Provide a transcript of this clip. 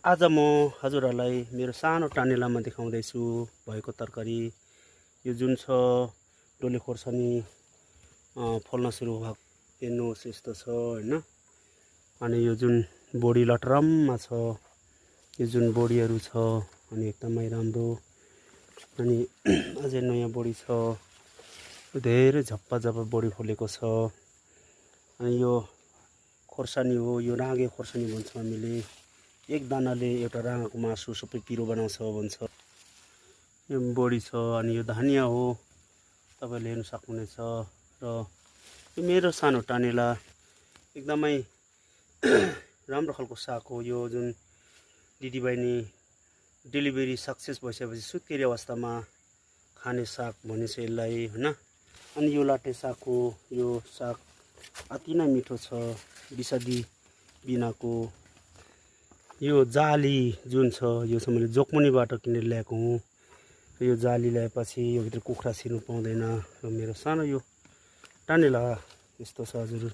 आज म हजुरहरूलाई मेरो सानो टानेलामा देखाउँदैछु भएको तरकारी। यो जुन छ डोले खोर्सानी फल्न सुरु भएको हेर्नुहोस् यस्तो छ हैन। अनि यो जुन बोडी लटरममा छ, यो जुन बोडीहरू छ अनि एकदमै राम्रो। अनि अझै नयाँ बोडी छ, धेरै झप्पा झप्पा बोडी फुलेको छ। अनि यो खोर्सानी हो, यो राँगे खोर्सानी भन्छौँ हामीले। एक दानाले एउटा राँगाको मासु सबै पिरो बनाउँछ भन्छ। यो बोडी छ। अनि यो धनिया हो, तपाईँले हेर्न सक्नुहुनेछ। र यो मेरो सानो टानेला एकदमै राम्रो खालको साग हो। यो जुन दिदीबहिनी डेलिभरी सक्सेस भइसकेपछि सुत्केरी अवस्थामा खाने साग भनिन्छ यसलाई हैन। अनि यो लाटे साग हो। यो साग अति नै मिठो छ, विषादी बिनाको। यो जाली जुन छ, यो चाहिँ मैले जोकमुनिबाट किनेर ल्याएको हुँ। यो जाली ल्याएपछि यो भित्र कुखुरा छिर्नु पाउँदैन। र मेरो सानो यो टानेला यस्तो छ हजुर।